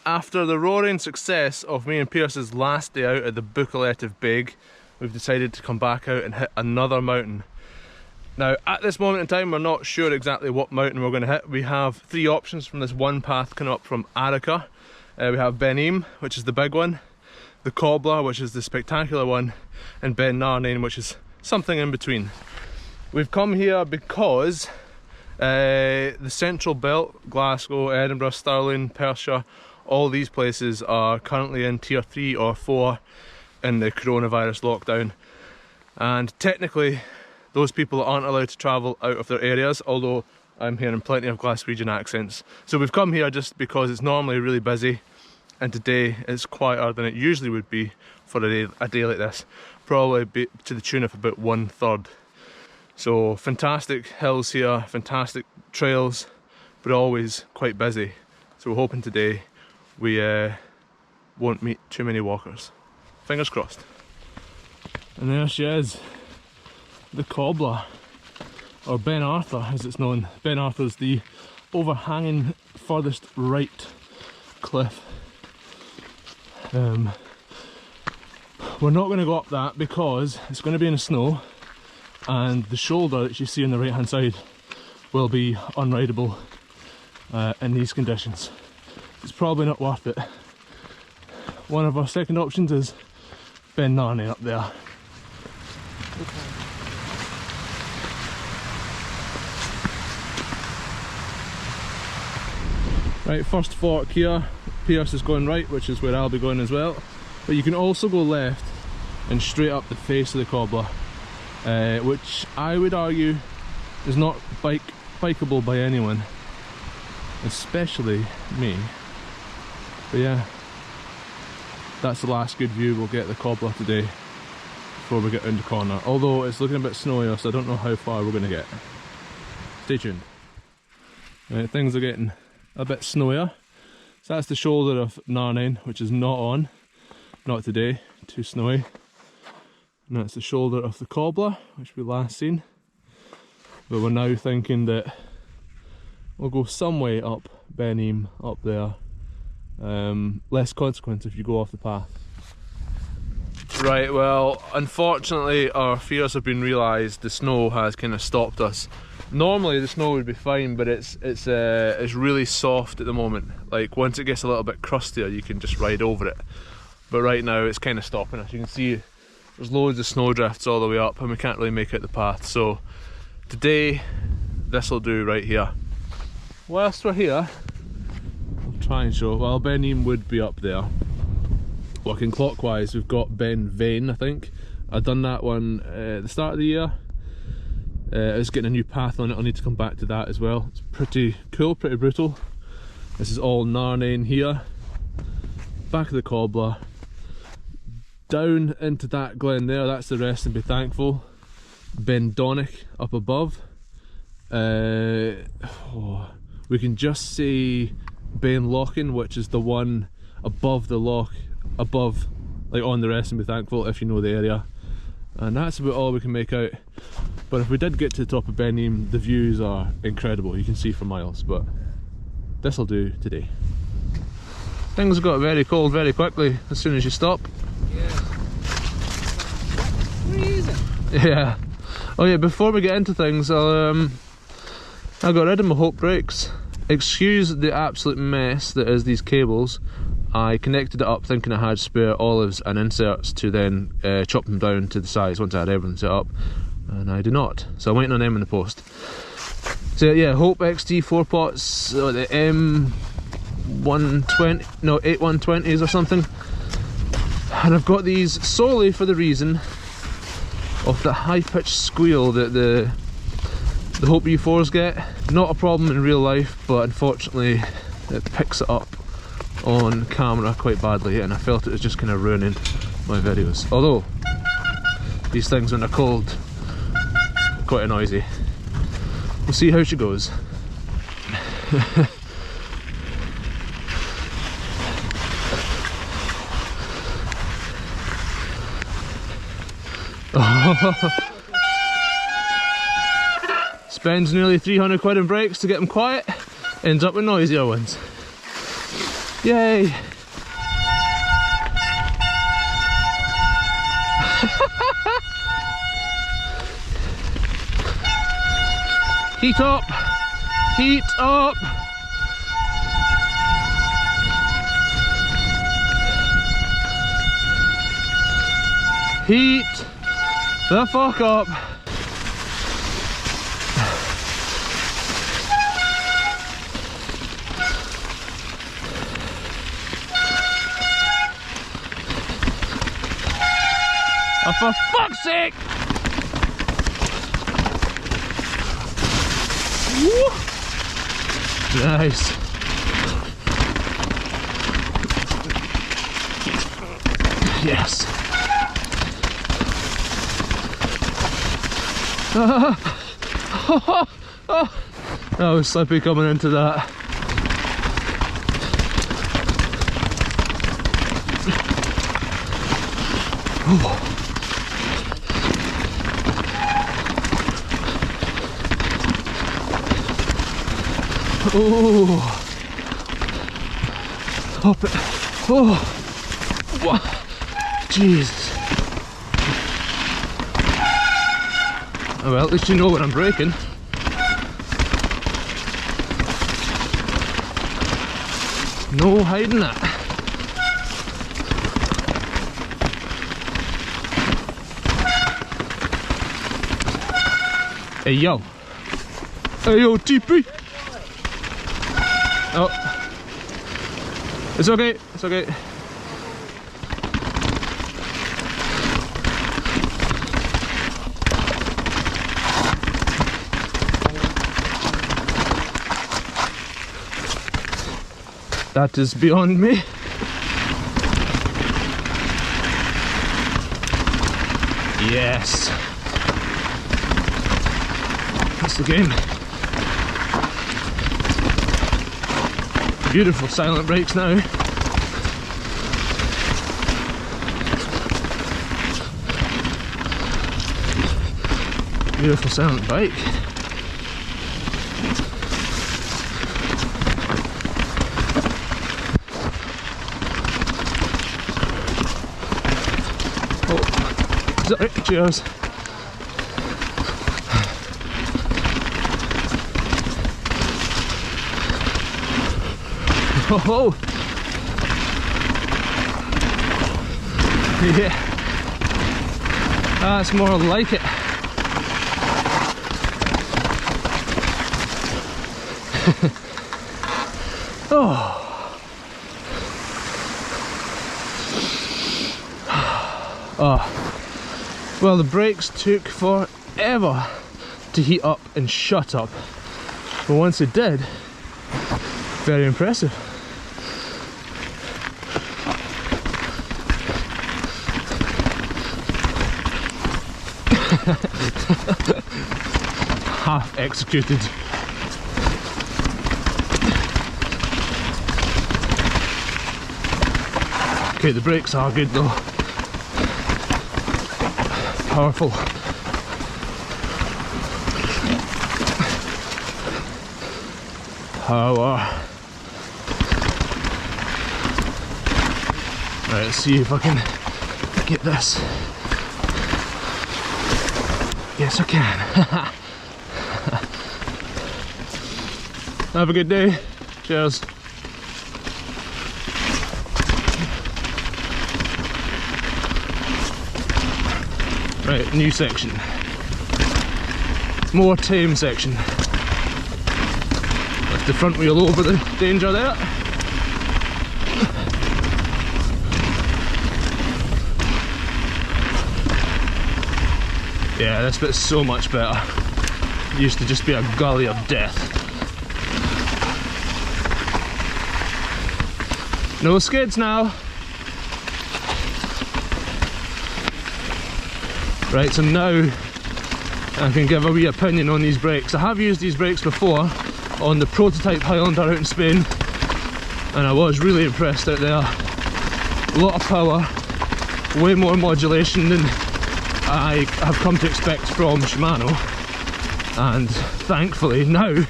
After the roaring success of me and Pierce's last day out at the Buccleuch Big, we've decided to come back out and hit another mountain. Now, at this moment in time, we're not sure exactly what mountain we're going to hit. We have three options from this one path coming up from Arica. We have Ben Eam, which is the big one, the Cobbler, which is the spectacular one, and Ben Narnain, which is something in between. We've come here because the Central Belt, Glasgow, Edinburgh, Stirling, Perthshire, all these places are currently in tier 3 or 4 in the coronavirus lockdown, and technically those people aren't allowed to travel out of their areas, although I'm hearing plenty of Glaswegian accents. So we've come here just because it's normally really busy, and today it's quieter than it usually would be for a day like this, probably to the tune of about 1/3. So fantastic hills here, fantastic trails, but always quite busy. So we're hoping today we won't meet too many walkers. Fingers crossed. And there she is, the Cobbler, or Ben Arthur as it's known. Ben Arthur's the overhanging furthest right cliff. We're not going to go up that because it's going to be in the snow, and the shoulder that you see on the right hand side will be unrideable in these conditions. It's probably not worth it. One of our second options is Ben Narnain up there. Right, first fork here. Pierce is going right, which is where I'll be going as well. But you can also go left and straight up the face of the Cobbler, which I would argue is not bikeable by anyone, especially me. But yeah, that's the last good view we'll get of the Cobbler today before we get round the corner. Although it's looking a bit snowier, so I don't know how far we're going to get. Stay tuned. Right, things are getting a bit snowier. So that's the shoulder of Narnain, which is not today, too snowy. And that's the shoulder of the Cobbler, which we last seen. But we're now thinking that we'll go some way up Ben Eam, up there. Less consequence if you go off the path. Right, well, unfortunately our fears have been realised. The snow has kind of stopped us. Normally the snow would be fine, but it's really soft at the moment. Like once it gets a little bit crustier, you can just ride over it. But right now it's kind of stopping us. You can see there's loads of snow drifts all the way up, and we can't really make out the path. So today this will do right here. Whilst we're here, I'll try and show. Well, Ben Eam would be up there. Working clockwise, we've got Ben Vane, I think. I've done that one at the start of the year. It's getting a new path on it. I'll need to come back to that as well. It's pretty cool, pretty brutal. This is all Narnain here. Back of the Cobbler. Down into that glen there, that's the rest and be thankful. Ben Donich up above. We can just see Ben Lochin, which is the one above the loch, above, like on the rest and be thankful, if you know the area. And that's about all we can make out. But if we did get to the top of Ben Eam, the views are incredible. You can see for miles, but this'll do today. Things got very cold very quickly as soon as you stop. Yeah. Freezing. Yeah. Oh yeah, before we get into things, I got rid of my Hope brakes. Excuse the absolute mess that is these cables. I connected it up thinking I had spare olives and inserts to then chop them down to the size once I had everything set up, and I do not. So I'm waiting on them in the post. So yeah, Hope XT 4-pots, the M120, no 8120s or something. And I've got these solely for the reason of the high-pitched squeal that the Hope U4s get. Not a problem in real life, but unfortunately it picks it up on camera quite badly, and I felt it was just kind of ruining my videos. Although these things when they're cold, quite noisy. We'll see how she goes. Spends nearly 300 quid in brakes to get them quiet, ends up with noisier ones. Yay! Heat up! Heat up! Heat the fuck up! Oh, for fuck's sake! Woo. Nice. Yes. That was slippy coming into that. Oh. Oh, hop it. Oh, what? Jesus. Oh, well, at least you know what I'm breaking. No hiding that. Hey yo. Hey yo, TP. Oh, it's okay, it's okay. That is beyond me. Yes. That's the game. Beautiful silent brakes now. Beautiful silent bike. Oh, sorry, cheers. Oh, yeah, that's more like it. Oh, oh, well, the brakes took forever to heat up and shut up, but once it did, very impressive. Half executed. Okay, the brakes are good though. Powerful. Power. Right, let's see if I can get this. Yes, I can. Have a good day. Cheers. Right, new section. More tame section. Lift the front wheel over the danger there. Yeah, this bit's so much better. It used to just be a gully of death. No skids now. Right, so now I can give a wee opinion on these brakes. I have used these brakes before on the prototype Highlander out in Spain, and I was really impressed out there. A lot of power, way more modulation than I have come to expect from Shimano, and thankfully now,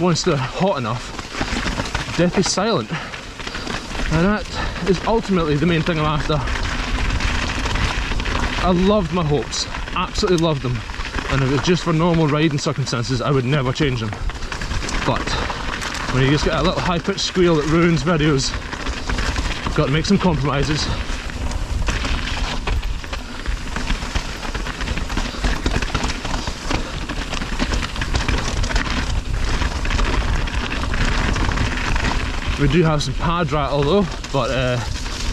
once they're hot enough, death is silent. And that is ultimately the main thing I'm after. I loved my hopes, absolutely loved them, and if it was just for normal riding circumstances I would never change them. But when you just get a little high-pitched squeal that ruins videos, you've got to make some compromises. We do have some pad rattle though, but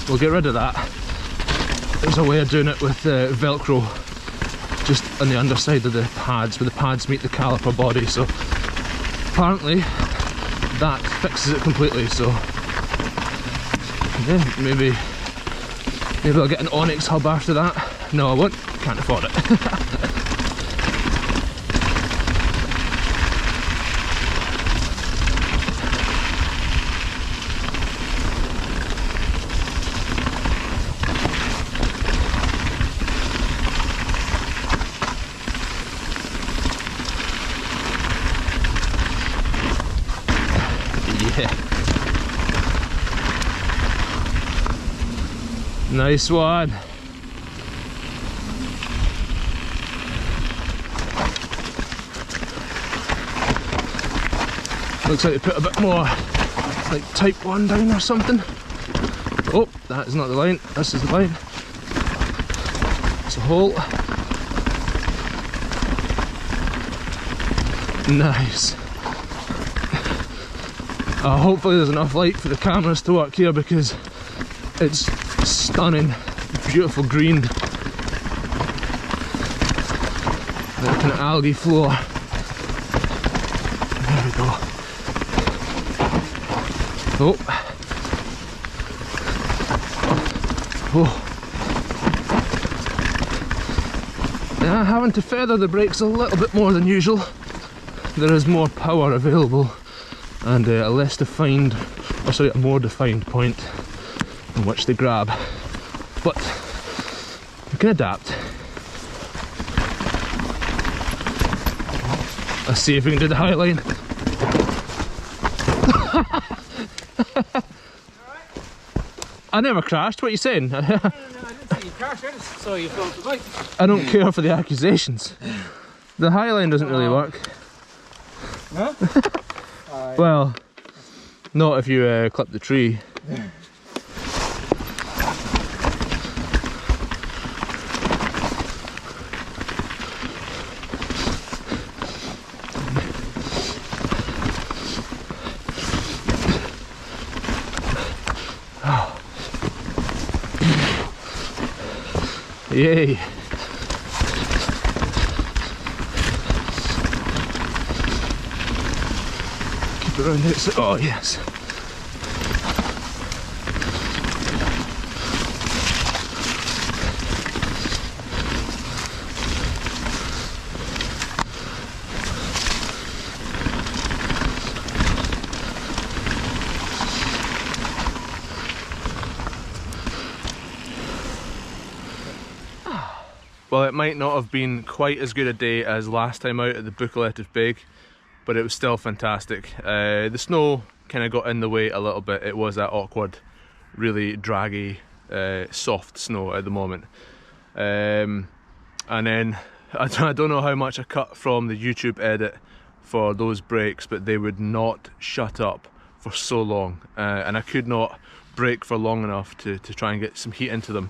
we'll get rid of that. There's a way of doing it with Velcro just on the underside of the pads, where the pads meet the caliper body, so apparently that fixes it completely. So yeah, maybe I'll get an Onyx hub after that. No, I won't, can't afford it. Nice one. Looks like they put a bit more like type 1 down or something. Oh, that is not the line, this is the line. It's a hole. Nice. Hopefully there's enough light for the cameras to work here, because it's stunning, beautiful green. That kind of algae floor. There we go. Oh. Oh. Yeah, having to feather the brakes a little bit more than usual. There is more power available and a less defined, or sorry, a more defined point in which they grab, but you can adapt. Let's see if we can do the high line. I never crashed, what are you saying? No, I didn't see you crash, I just saw you fall off the bike. I don't care for the accusations. The high line doesn't really work. No? Well, not if you clip the tree. Yay! Keep it around there. So, oh yes. Well, it might not have been quite as good a day as last time out at the Buccleuch Big, but it was still fantastic. The snow kind of got in the way a little bit. It was that awkward, really draggy, soft snow at the moment. And then, I don't know how much I cut from the YouTube edit for those breaks, but they would not shut up for so long. And I could not brake for long enough to try and get some heat into them.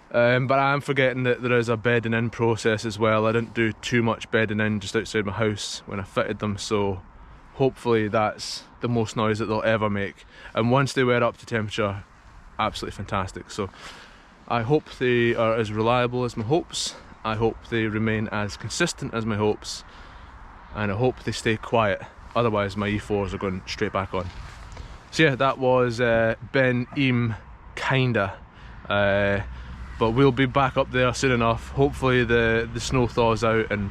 But I am forgetting that there is a bedding in process as well. I didn't do too much bedding in just outside my house when I fitted them, so hopefully that's the most noise that they'll ever make. And once they wear up to temperature, absolutely fantastic. So I hope they are as reliable as my hopes. I hope they remain as consistent as my hopes, and I hope they stay quiet. Otherwise my E4s are going straight back on. So yeah, that was Ben Eam kinda. But we'll be back up there soon enough. Hopefully the snow thaws out and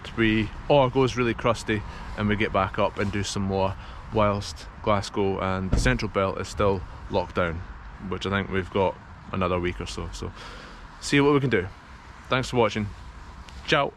or goes really crusty and we get back up and do some more, whilst Glasgow and the Central Belt is still locked down, which I think we've got another week or so. So see what we can do. Thanks for watching. Ciao.